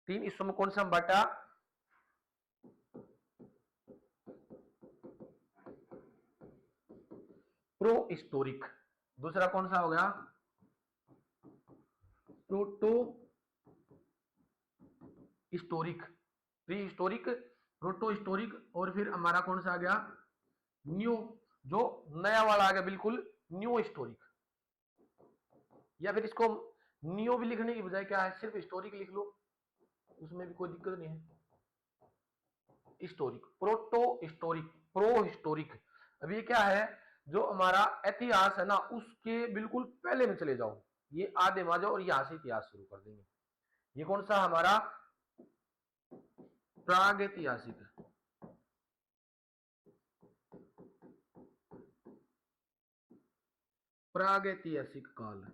तीन हिस्सों में कौन सा बांटा, प्रो हिस्टोरिक, दूसरा कौन सा हो गया, proto historic, pre historic, proto historic, और फिर हमारा कौन सा आ गया, न्यू, जो नया वाला आ गया बिल्कुल, न्यू हिस्टोरिक। या फिर इसको न्यू भी लिखने की बजाय क्या है, सिर्फ हिस्टोरिक लिख लो, उसमें भी कोई दिक्कत नहीं है। Historic, proto historic, pro historic. अब ये क्या है, जो हमारा इतिहास है ना उसके बिल्कुल पहले में चले जाओ, ये आधे में आ जाओ और यहां से इतिहास शुरू कर देंगे। ये कौन सा हमारा प्रागैतिहासिक, प्रागैतिहासिक काल,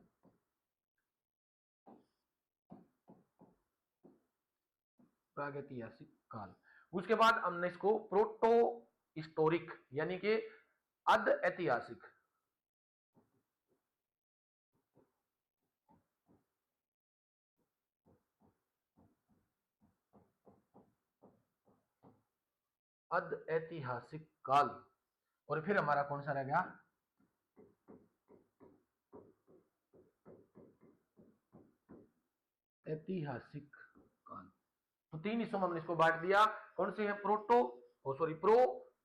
प्रागैतिहासिक काल। उसके बाद हमने इसको प्रोटो हिस्टोरिक यानी कि अध ऐतिहासिक, अध ऐतिहासिक काल, और फिर हमारा कौन सा रह गया, ऐतिहासिक काल। तो तीन हिस्सों में हमने इसको बांट दिया, कौन से है, प्रोटो, ओ सॉरी प्रो,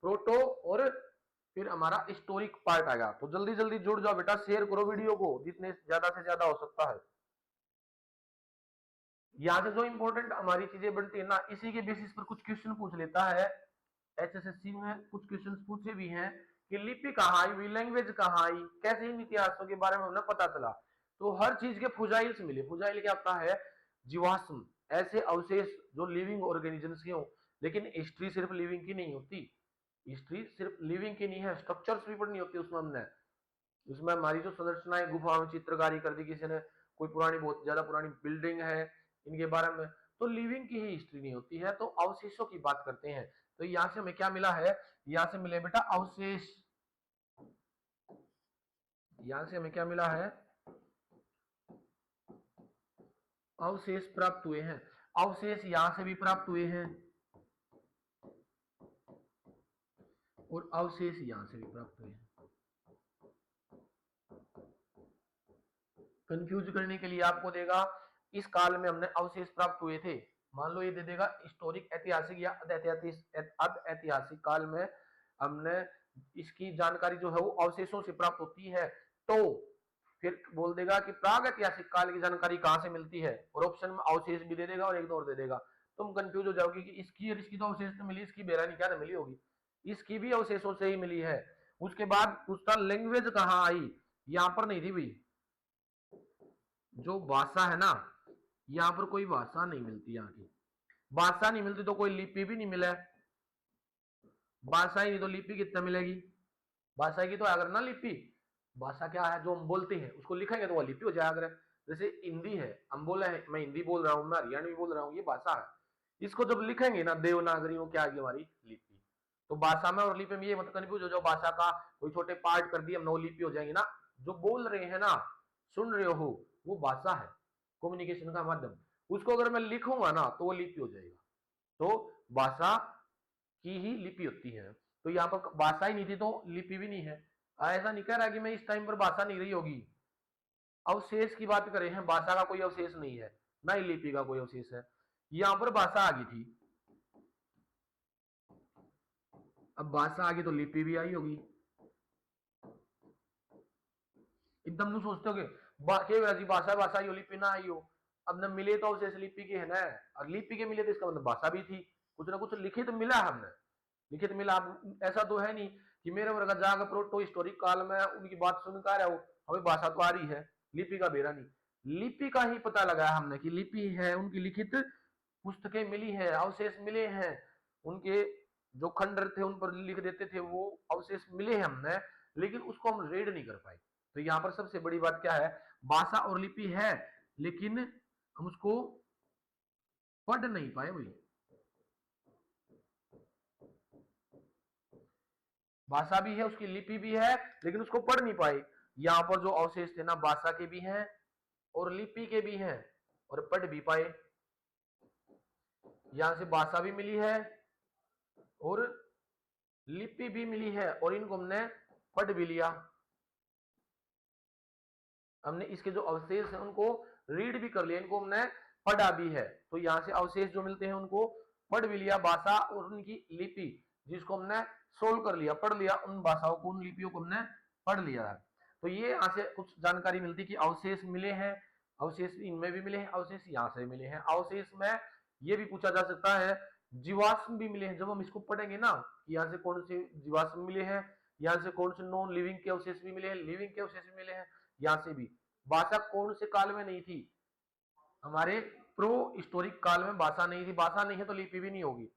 प्रोटो और फिर हमारा हिस्टोरिक पार्ट आएगा। तो जल्दी जल्दी जुड़ जाओ बेटा, शेयर करो वीडियो को जितने ज्यादा से ज्यादा हो सकता है। यहां से जो इंपॉर्टेंट हमारी चीजें बनती है ना, इसी के बेसिस पर कुछ क्वेश्चन पूछ लेता है। एचएसएससी में कुछ क्वेश्चन पूछे भी हैं कि लिपि कहाँ आई, लैंग्वेज कहाँ आई, कैसे इन इतिहासों के बारे में हमें पता चला। तो हर चीज के फुजाइल से मिले। फुजाइल क्या होता है, जीवाश्म, ऐसे अवशेष जो लिविंग ऑर्गेनिजम्स के हों। लेकिन हिस्ट्री सिर्फ लिविंग की नहीं होती, हिस्ट्री सिर्फ लिविंग की नहीं है, स्ट्रक्चर्स भी पढ़नी होती है उसमें हमने। उसमें हमारी जो संरचनाएं, गुफा में चित्रकारी कर दी किसी ने, कोई पुरानी बहुत ज्यादा पुरानी बिल्डिंग है, इनके बारे में। तो लिविंग की ही हिस्ट्री नहीं होती है, तो अवशेषों की बात करते हैं। तो यहां से हमें क्या मिला है, यहां से मिले बेटा अवशेष, यहां से हमें क्या मिला है, अवशेष प्राप्त हुए हैं। अवशेष यहां से भी प्राप्त हुए हैं और अवशेष यहां से भी प्राप्त हुए हैं। कंफ्यूज करने के लिए आपको देगा, इस काल में हमने अवशेष प्राप्त हुए थे, मान लो ये दे देगा हिस्टोरिक ऐतिहासिक या अध ऐतिहासिक काल में हमने, इसकी जानकारी जो है वो अवशेषों से प्राप्त होती है। तो फिर बोल देगा कि प्राग ऐतिहासिक काल की जानकारी कहां से मिलती है, और ऑप्शन में अवशेष भी दे देगा और एक दो और दे देगा। तुम कंफ्यूज हो जाओगे कि इसकी और इसकी तो अवशेष तो मिली, इसकी बेरानी क्या मिली होगी, इसकी भी अवशेषों से ही मिली है। उसके बाद पूछता लैंग्वेज कहाँ आई, यहां पर नहीं थी भाई, जो भाषा है ना, यहाँ पर कोई भाषा नहीं मिलती, यहाँ की भाषा नहीं मिलती तो कोई लिपि भी नहीं मिला। भाषा ही नहीं तो लिपि कितना मिलेगी, भाषा की तो अगर ना लिपि, भाषा क्या है, जो हम बोलते हैं उसको लिखेंगे तो वह लिपि हो जाएगा। जैसे हिंदी है, हम बोले हैं, मैं हिंदी बोल रहा हूँ, मैं हरियाणवी बोल रहा हूँ, ये भाषा है। इसको जब लिखेंगे ना देवनागरी में, क्या आएगी हमारी लिपि। तो भाषा में और लिपि में ये मत कंफ्यूज हो जाओ, भाषा का कोई छोटे पार्ट कर दिए हम, नौ लिपि हो जाएंगी ना। जो बोल रहे हैं ना, सुन रहे हो, वो भाषा है, कम्युनिकेशन का माध्यम। उसको अगर मैं लिखूंगा ना तो वो लिपि हो जाएगा। तो भाषा की ही लिपि होती है। तो यहाँ पर भाषा ही नहीं थी तो लिपि भी नहीं है। ऐसा नहीं कह रहा कि मैं इस टाइम पर भाषा नहीं रही होगी, अवशेष की बात करें हैं, भाषा का कोई अवशेष नहीं है, ना ही लिपि का कोई अवशेष है। यहाँ पर भाषा आ गई थी, अब भाषा आ गई तो लिपि भी आई होगी। एकदम नु सोचते हो कि भाषा भाषा आई हो लिपि ना आई हो। अब न मिले तो अवशेष लिपि के है ना, और लिपि के मिले तो इसका मतलब भाषा भी थी, कुछ ना कुछ लिखित मिला हमने, लिखित मिला। ऐसा तो है नहीं कि मेरे वर्ग जाग प्रोटो हिस्टोरिक काल में उनकी बात सुनकर रहे हो, हमें भाषा तो आ रही है, लिपि का बेरा नहीं। लिपि का ही पता लगाया हमने कि लिपि है, उनकी लिखित पुस्तकें मिली है, अवशेष मिले हैं, उनके जो खंडर थे उन पर लिख देते थे वो अवशेष मिले हैं हमने, लेकिन उसको हम रीड नहीं कर पाए। तो यहाँ पर सबसे बड़ी बात क्या है, भाषा और लिपि है लेकिन हम उसको पढ़ नहीं पाए भाई। भाषा भी है, उसकी लिपि भी है, लेकिन उसको पढ़ नहीं पाए। यहाँ पर जो अवशेष थे ना, भाषा के भी हैं और लिपि के भी हैं, और पढ़ भी पाए। यहां से भाषा भी मिली है और लिपि भी मिली है, और इनको हमने पढ़ भी लिया। हमने इसके जो अवशेष हैं उनको रीड भी कर लिया, इनको हमने पढ़ा भी है। तो यहाँ से अवशेष जो मिलते हैं उनको पढ़ भी लिया, भाषा और उनकी लिपि जिसको हमने सोल्व कर लिया, पढ़ लिया, उन भाषाओं को उन लिपियों को हमने पढ़ लिया। तो ये यहाँ से कुछ जानकारी मिलती कि अवशेष मिले हैं, अवशेष इनमें भी मिले हैं, अवशेष यहाँ से मिले हैं। अवशेष में ये भी पूछा जा सकता है, जीवाश्म भी मिले हैं। जब हम इसको पढ़ेंगे ना कि यहाँ से कौन से जीवाश्म मिले हैं, यहाँ से कौन से नॉन लिविंग के अवशेष भी मिले हैं, लिविंग के अवशेष भी मिले हैं, यहाँ से भी। भाषा कौन से काल में नहीं थी, हमारे प्रो हिस्टोरिक काल में भाषा नहीं थी। भाषा नहीं है तो लिपि भी नहीं होगी।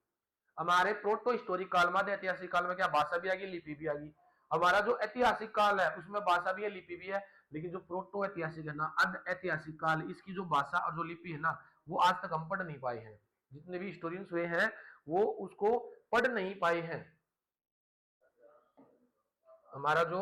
हमारे प्रोटो हिस्टोरिक काल में, ऐतिहासिक काल में क्या भाषा भी आ गई, लिपि भी आ गई। हमारा जो ऐतिहासिक काल है उसमें भाषा भी है, लिपि भी है, लेकिन जो प्रोटो ऐतिहासिक है ना, अर्ध ऐतिहासिक काल, इसकी जो भाषा और जो लिपि है ना, वो आज तक हम पढ़ नहीं पाए हैं। जितने भी हिस्टोरियंस हुए हैं वो उसको पढ़ नहीं पाए हैं। हमारा जो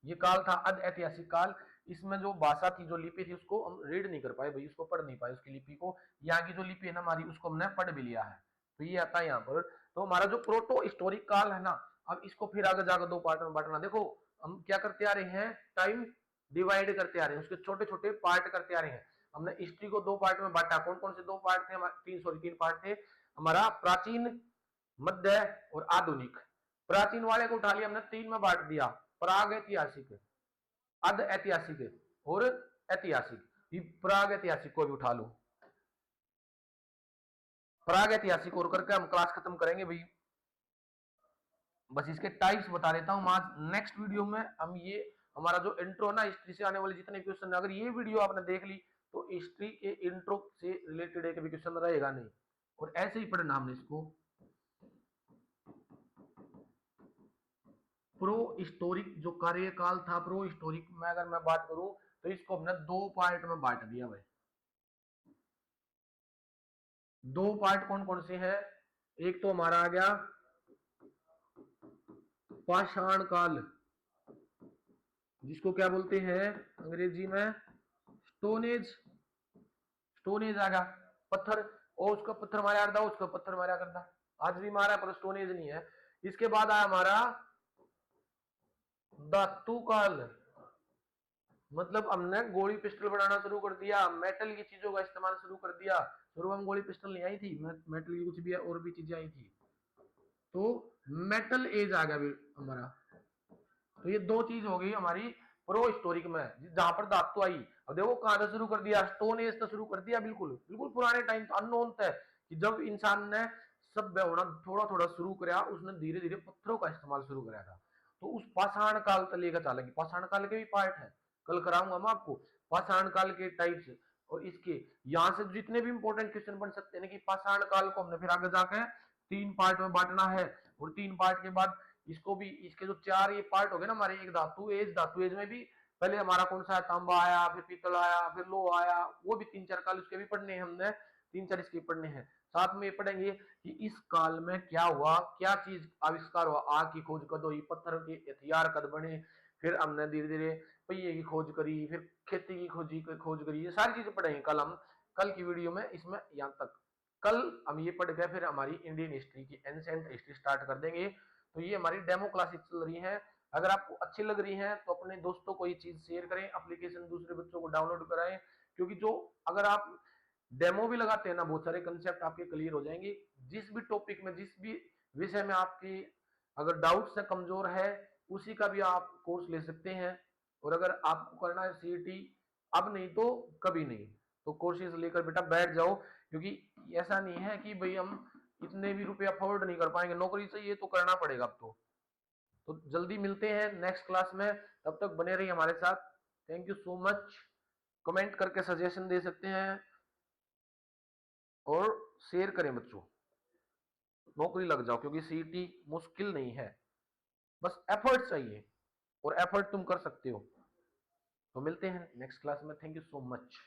ये काल था अर्ध ऐतिहासिक काल, इसमें जो भाषा थी, जो लिपि थी, उसको हम रीड नहीं कर पाए भाई, उसको पढ़ नहीं पाए, उसकी लिपि को। यहाँ की जो लिपि है ना हमारी, उसको हमने पढ़ भी लिया है। तो ये आता है यहाँ पर। तो हमारा जो प्रोटो हिस्टोरिक काल है ना, अब इसको फिर आगे जाकर दो पार्ट में बांटना। देखो हम क्या करते आ रहे हैं, टाइम डिवाइड करते आ रहे हैं, उसके छोटे छोटे पार्ट करते आ रहे हैं। हमने हिस्ट्री को दो पार्ट में बांटा। कौन कौन से दो पार्ट थे हमारे, तीन पार्ट थे हमारा, प्राचीन, मध्य और आधुनिक। प्राचीन वाले को उठा लिया हमने तीन में बांट दिया, प्राग ऐतिहासिक, अर्ध ऐतिहासिक और ऐतिहासिक। प्राग ऐतिहासिक को भी उठा लो, प्राग ऐतिहासिक और करके हम क्लास खत्म करेंगे भाई। बस इसके टाइप्स बता देता हूं आज नेक्स्ट वीडियो में। हम ये हमारा जो इंट्रो है ना, हिस्ट्री से आने वाले जितने क्वेश्चन, अगर ये वीडियो आपने देख ली तो हिस्ट्री के इंट्रो से रिलेटेड एक भी क्वेश्चन रहेगा नहीं, और ऐसे ही पढ़ना हमने इसको। प्रो हिस्टोरिक जो कार्यकाल था, प्रो हिस्टोरिक में अगर मैं बात करूं तो इसको हमने दो पार्ट में बांट दिया भाई। दो पार्ट कौन कौन से हैं, एक तो हमारा आ गया पाषाण काल, जिसको क्या बोलते हैं अंग्रेजी में स्टोनेज। स्टोनेज आ गया, पत्थर, और उसका पत्थर मारा करता, उसका पत्थर मारा करता, आज भी मारा पर स्टोनेज नहीं है। इसके बाद आया हमारा धातु काल, मतलब हमने गोली पिस्टल बनाना शुरू कर दिया, मेटल की चीजों का इस्तेमाल शुरू कर दिया। शुरू में गोली पिस्टल नहीं आई थी, मेटल की कुछ भी और भी चीजें आई थी। तो मेटल एज आ गया हमारा। तो ये दो चीज हो गई हमारी प्रो हिस्टोरिक में, जहां पर धातु आई। अब देखो कहां से शुरू कर दिया, स्टोन एज से शुरू कर दिया, बिल्कुल बिल्कुल पुराने टाइम अननोन था कि जब इंसान ने सभ्य होना थोड़ा थोड़ा शुरू कराया, उसने धीरे धीरे पत्थरों का इस्तेमाल शुरू कराया था। तो उस पाषाण काल तक लेकर चलेगी। पाषाण काल के भी पार्ट है, कल कराऊंगा मैं आपको पाषाण काल के टाइप्स। और इसके यहाँ से जितने भी इंपॉर्टेंट क्वेश्चन बन सकते हैं कि पाषाण काल को हमने फिर आगे जाके तीन पार्ट में बांटना है, और तीन पार्ट के बाद इसको भी, इसके जो चार ये पार्ट हो गए ना हमारे, एक धातु एज, धातु एज में भी पहले हमारा कौन सा तांबा आया, फिर पीतल आया, फिर लोहा आया, वो भी तीन चार काल उसके भी पढ़ने हैं हमने, तीन चार इसके पढ़ने हैं। साथ में ये पढ़ेंगे कि इस काल में क्या हुआ, क्या चीज आविष्कार हुआ, आग की खोज कद हुई, पत्थर के हथियार कद बने, फिर हमने धीरे धीरे पहिए की खोज करी, फिर खेती की खोज करी। ये सारी चीजें पढ़ेंगे कल हम, कल की वीडियो में। इसमें यहाँ तक कल हम ये पढ़ गए, फिर हमारी इंडियन हिस्ट्री की एंशिएंट हिस्ट्री स्टार्ट कर देंगे। तो ये हमारी डेमो क्लासेस चल रही है। अगर आपको अच्छी लग रही है तो अपने दोस्तों को ये चीज शेयर करें, एप्लीकेशन दूसरे बच्चों को डाउनलोड कराएं, क्योंकि जो अगर आप डेमो भी लगाते हैं ना, बहुत सारे कंसेप्ट आपके क्लियर हो जाएंगे। जिस भी टॉपिक में, जिस भी विषय में आपकी अगर डाउट से कमजोर है उसी का भी आप कोर्स ले सकते हैं। और अगर आपको करना है सीईटी अब नहीं तो कभी नहीं, तो कोर्सेज लेकर बेटा बैठ जाओ, क्योंकि ऐसा नहीं है कि भाई हम इतने भी रुपए अफोर्ड नहीं कर पाएंगे, नौकरी चाहिए तो करना पड़ेगा अब तो जल्दी मिलते हैं नेक्स्ट क्लास में, तब तक बने रहिए हमारे साथ। Thank you so much. Comment करके सजेशन दे सकते हैं और शेयर करें बच्चों, नौकरी लग जाओ, क्योंकि सीईटी मुश्किल नहीं है, बस एफर्ट चाहिए और एफर्ट तुम कर सकते हो। तो मिलते हैं नेक्स्ट क्लास में, थैंक यू सो मच।